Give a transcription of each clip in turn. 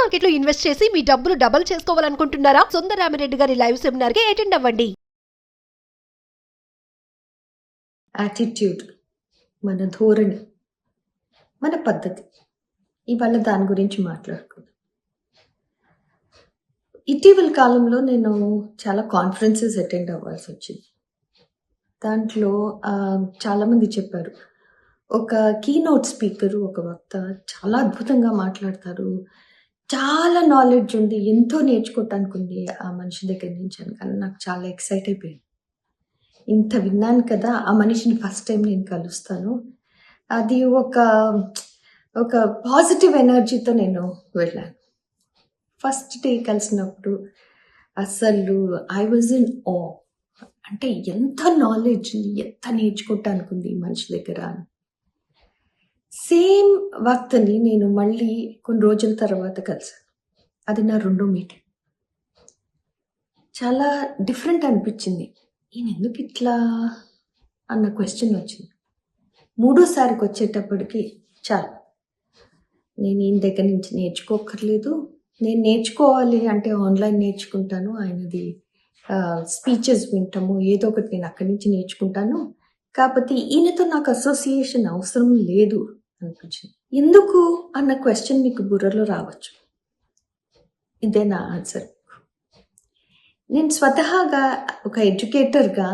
Market లో invest చేసి మీ డబ్బులు డబుల్ చేసుకోవాలనుకుంటున్నారా? సుందరరామిరెడ్డి గారి లైవ్ సెమినార్ కి అటెండ్ అవ్వండి. యాటిట్యూడ్, మన ధోరణి, మన పద్ధతి, ఇవాళ దాని గురించి మాట్లాడుకుందాం. ఇటీవల కాలంలో నేను చాలా కాన్ఫరెన్సెస్ అటెండ్ అవ్వాల్సి వచ్చింది. దాంట్లో చాలామంది చెప్పారు, ఒక కీనోట్ స్పీకరు, ఒక వక్త చాలా అద్భుతంగా మాట్లాడతారు, చాలా నాలెడ్జ్ ఉంది, ఎంతో నేర్చుకోవటానికి ఉంది ఆ మనిషి దగ్గర నుంచి అని. కానీ నాకు చాలా ఎక్సైట్ అయిపోయింది. ఇంత విన్నాను కదా, ఆ మనిషిని ఫస్ట్ టైం నేను కలుస్తాను, అది ఒక పాజిటివ్ ఎనర్జీతో నేను వెళ్ళాను. ఫస్ట్ డే కలిసినప్పుడు అసలు ఐ వాజ్ ఇన్ ఓ, అంటే ఎంత నాలెడ్జ్ ఉంది, ఎంత నేర్చుకోవటానికి ఉంది ఈ మనిషి దగ్గర. సేమ్ వక్తని నేను మళ్ళీ కొన్ని రోజుల తర్వాత కలిసాను. అది నా రెండో మీటింగ్. చాలా డిఫరెంట్ అనిపించింది. ఈయన ఎందుకు ఇట్లా అన్న క్వశ్చన్ వచ్చింది. మూడోసారికి వచ్చేటప్పటికి చాలు, నేను ఈయన దగ్గర నుంచి నేర్చుకోకర్లేదు, నేను నేర్చుకోవాలి అంటే ఆన్లైన్ నేర్చుకుంటాను, ఆయనది స్పీచెస్ వింటాము, ఏదో ఒకటి నేను అక్కడి నుంచి నేర్చుకుంటాను, కాకపోతే ఈయనతో నాకు అసోసియేషన్ అవసరం లేదు అనిపించింది. ఎందుకు అన్న క్వశ్చన్ మీకు బుర్రలో రావచ్చు. ఇదే నా ఆన్సర్. నేను స్వతహాగా ఒక ఎడ్యుకేటర్గా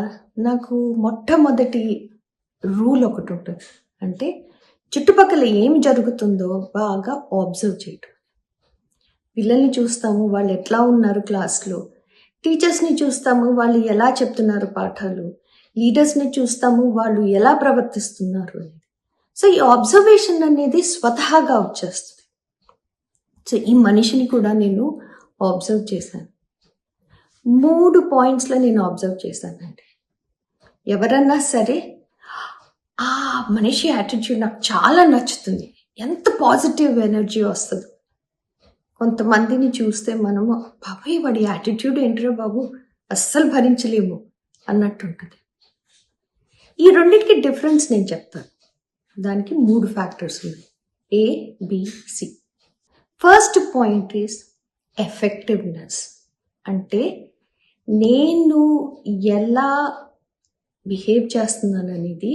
నాకు మొట్టమొదటి రూల్ ఒకటి ఉంటుంది, అంటే చుట్టుపక్కల ఏం జరుగుతుందో బాగా ఆబ్జర్వ్ చేయటం. పిల్లల్ని చూస్తాము, వాళ్ళు ఎట్లా ఉన్నారు క్లాస్లో, టీచర్స్ని చూస్తాము, వాళ్ళు ఎలా చెప్తున్నారు పాఠాలు, లీడర్స్ని చూస్తాము, వాళ్ళు ఎలా ప్రవర్తిస్తున్నారు అనేది. సో ఈ ఆబ్జర్వేషన్ అనేది స్వతహాగా వచ్చేస్తుంది. సో ఈ మనిషిని కూడా నేను ఆబ్జర్వ్ చేశాను. 3 పాయింట్స్లో నేను ఆబ్జర్వ్ చేశానండి. ఎవరన్నా సరే ఆ మనిషి యాటిట్యూడ్ నాకు చాలా నచ్చుతుంది, ఎంత పాజిటివ్ ఎనర్జీ వస్తుంది. కొంతమందిని చూస్తే మనము బాబాయ్ వాడి యాటిట్యూడ్ ఏంట్రా బాబు, అస్సలు భరించలేము అన్నట్టు ఉంటుంది. ఈ రెండింటికి డిఫరెన్స్ నేను చెప్తాను. దానికి 3 ఫ్యాక్టర్స్ ఉన్నాయి, ABC. First point is effectiveness. అంటే నేను ఎలా బిహేవ్ చేస్తున్నాను అనేది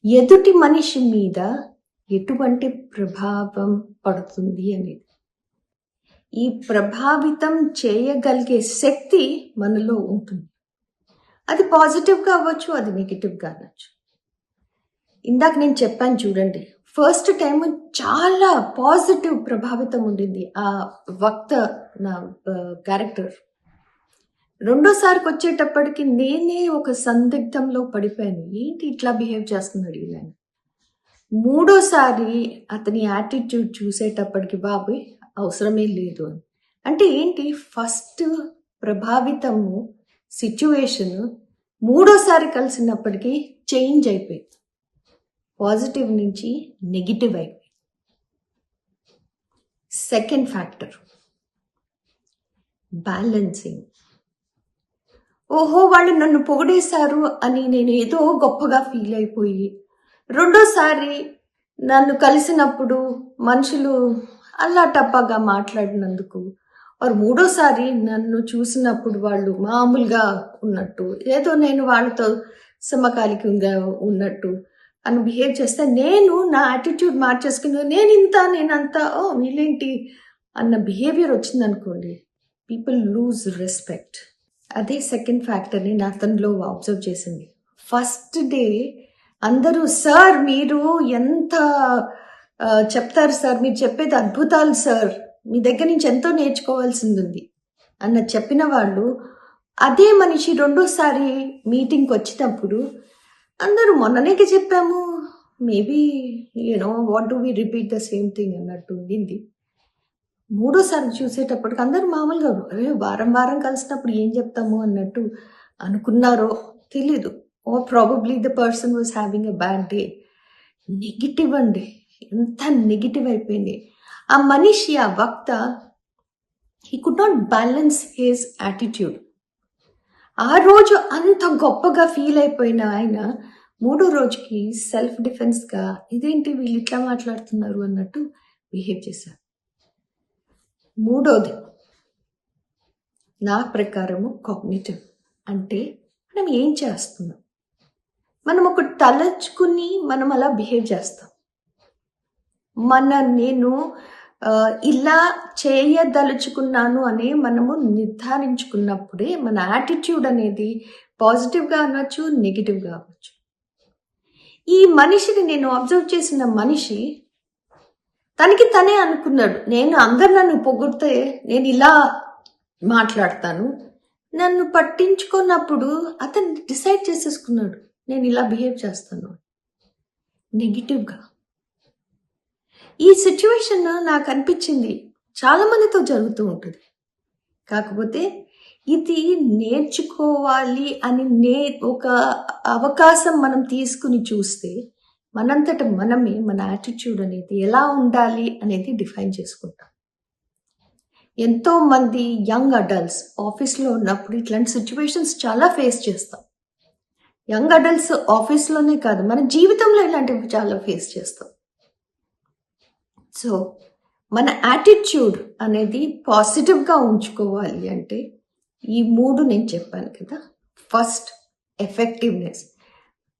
ఎదుటి మనిషి మీద ఎటువంటి ప్రభావం పడుతుంది అనేది. ఈ ప్రభావితం చేయగలిగే శక్తి మనలో ఉంటుంది. అది పాజిటివ్గా అవ్వచ్చు, అది నెగిటివ్గా అవ్వచ్చు. ఇందాక నేను చెప్పాను చూడండి, ఫస్ట్ టైం చాలా పాజిటివ్ ప్రభావితం ఉండింది ఆ వక్త నా క్యారెక్టర్. రెండోసారికి వచ్చేటప్పటికి నేనే ఒక సందిగ్ధంలో పడిపోయాను, ఏంటి ఇట్లా బిహేవ్ చేస్తున్నాడు ఇలా. మూడోసారి అతని యాటిట్యూడ్ చూసేటప్పటికి బాబాయ్ అవసరమే లేదు అని. అంటే ఏంటి, ఫస్ట్ ప్రభావితము సిచ్యువేషన్ మూడోసారి కలిసినప్పటికీ చేంజ్ అయిపోయింది, పాజిటివ్ నుంచి నెగిటివ్ అయిపోయింది. Second factor balancing. ఓహో వాళ్ళు నన్ను పొగిడేశారు అని నేను ఏదో గొప్పగా ఫీల్ అయిపోయి, రెండోసారి నన్ను కలిసినప్పుడు మనుషులు అల్లా టప్పాగా మాట్లాడినందుకు, వారు మూడోసారి నన్ను చూసినప్పుడు వాళ్ళు మామూలుగా ఉన్నట్టు, ఏదో నేను వాళ్ళతో సమకాలికంగా ఉన్నట్టు అని బిహేవ్ చేస్తే, నేను నా యాటిట్యూడ్ మార్చేసుకుని నేనంతా వీళ్ళేంటి అన్న బిహేవియర్ వచ్చిందనుకోండి, పీపుల్ లూజ్ రెస్పెక్ట్. అదే సెకండ్ ఫ్యాక్టర్ని నా అతనిలో అబ్జర్వ్ చేసింది. ఫస్ట్ డే అందరూ సార్ మీరు ఎంత చెప్తారు సార్, మీరు చెప్పేది అద్భుతాలు సార్, మీ దగ్గర నుంచి ఎంతో నేర్చుకోవాల్సింది ఉంది అన్న చెప్పిన వాళ్ళు, అదే మనిషి రెండోసారి మీటింగ్కి వచ్చినప్పుడు అందరూ మొన్ననే చెప్పాము, maybe what do we repeat the same thing అన్నట్టు ఉండింది. మూడోసారి చూసేటప్పటికి అందరూ మామూలుగా వారం వారం కలిసినప్పుడు ఏం చెప్తాము అన్నట్టు అనుకున్నారో తెలీదు. Oh probably the person was having a bad day. Negative అండి, ఎంత నెగిటివ్ అయిపోయింది ఆ మనిషి, ఆ వక్త. He could not balance his attitude. ఆ రోజు అంత గొప్పగా ఫీల్ అయిపోయిన ఆయన మూడో రోజుకి సెల్ఫ్ డిఫెన్స్గా ఇదేంటి వీళ్ళు ఇట్లా మాట్లాడుతున్నారు అన్నట్టు బిహేవ్ చేశారు. మూడోది నా ప్రకారము కాగ్నిటివ్ అంటే మనం ఏం చేస్తున్నాం. మనం ఒకటి తలచుకుని మనం అలా బిహేవ్ చేస్తాం. నేను ఇలా చేయదలుచుకున్నాను అని మనము నిర్ధారించుకున్నప్పుడే మన యాటిట్యూడ్ అనేది పాజిటివ్గా అనవచ్చు, నెగిటివ్గా అవ్వచ్చు. ఈ మనిషిని నేను అబ్జర్వ్ చేసిన మనిషి తనకి తనే అనుకున్నాడు, నేను అందరు నన్ను పొగిడితే నేను ఇలా మాట్లాడతాను. నన్ను పట్టించుకున్నప్పుడు అతను డిసైడ్ చేసేసుకున్నాడు, నేను ఇలా బిహేవ్ చేస్తాను నెగిటివ్గా. ఈ సిచ్యువేషన్ నాకు అనిపించింది చాలా మందితో జరుగుతూ ఉంటుంది. కాకపోతే ఇది నేర్చుకోవాలి అని ఒక అవకాశం మనం తీసుకుని చూస్తే మనంతట మనమే మన యాటిట్యూడ్ అనేది ఎలా ఉండాలి అనేది డిఫైన్ చేసుకుంటాం. ఎంతో మంది యంగ్ అడల్ట్స్ ఆఫీస్లో ఉన్నప్పుడు ఇట్లాంటి సిచ్యువేషన్స్ చాలా ఫేస్ చేస్తాం. యంగ్ అడల్ట్స్ ఆఫీస్లోనే కాదు, మన జీవితంలో ఇలాంటివి చాలా ఫేస్ చేస్తాం. సో మన యాటిట్యూడ్ అనేది పాజిటివ్గా ఉంచుకోవాలి అంటే ఈ 3 నేను చెప్పాను కదా. ఫస్ట్, ఎఫెక్టివ్నెస్,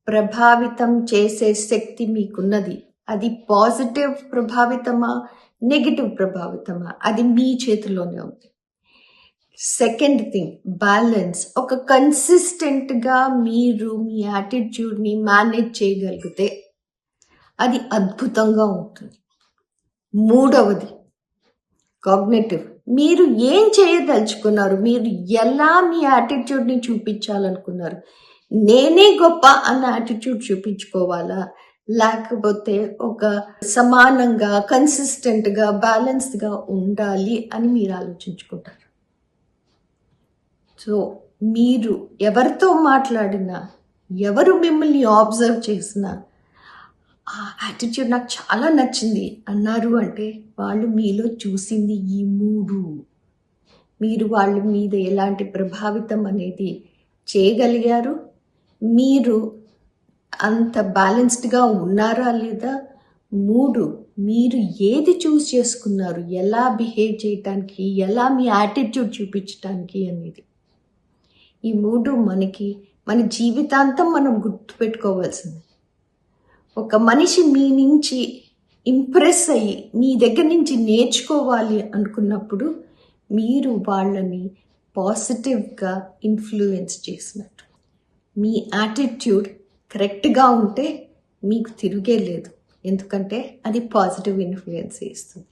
ప్రభావితం చేసే శక్తి మీకున్నది. అది పాజిటివ్ ప్రభావితమా, నెగిటివ్ ప్రభావితమా, అది మీ చేతిలోనే ఉంది. Second thing, balance. ఒక కన్సిస్టెంట్గా మీరు మీ యాటిట్యూడ్ని మేనేజ్ చేయగలిగితే అది అద్భుతంగా ఉంటుంది. మూడవది, కాగ్నిటివ్. మీరు ఏం చేయదలుచుకున్నారు, మీరు ఎలా మీ యాటిట్యూడ్ని చూపించాలనుకున్నారు. నేనే గొప్ప అన్న యాటిట్యూడ్ చూపించుకోవాలా, లేకపోతే ఒక సమానంగా, కన్సిస్టెంట్గా, బ్యాలెన్స్డ్గా ఉండాలి అని మీరు ఆలోచించుకుంటారు. సో మీరు ఎవరితో మాట్లాడినా, ఎవరు మిమ్మల్ని ఆబ్జర్వ్ చేసినా ఆ యాటిట్యూడ్ నాకు చాలా నచ్చింది అన్నారు అంటే వాళ్ళు మీలో చూసింది ఈ 3. మీరు వాళ్ళ మీద ఎలాంటి ప్రభావితం అనేది చేయగలిగారు, మీరు అంత బ్యాలెన్స్డ్గా ఉన్నారా లేదా. 3, మీరు ఏది చూస్ చేసుకున్నారు, ఎలా బిహేవ్ చేయటానికి, ఎలా మీ యాటిట్యూడ్ చూపించడానికి అనేది. ఈ 3 మనకి మన జీవితాంతం మనం గుర్తుపెట్టుకోవాల్సింది. ఒక మనిషి మీ నుంచి ఇంప్రెస్ అయ్యి మీ దగ్గర నుంచి నేర్చుకోవాలి అనుకున్నప్పుడు మీరు వాళ్ళని పాజిటివ్గా ఇన్ఫ్లుయెన్స్ చేసినట్టు. మీ యాటిట్యూడ్ కరెక్ట్గా ఉంటే మీకు తిరిగే లేదు, ఎందుకంటే అది పాజిటివ్ ఇన్ఫ్లుయెన్స్ ఇస్తుంది.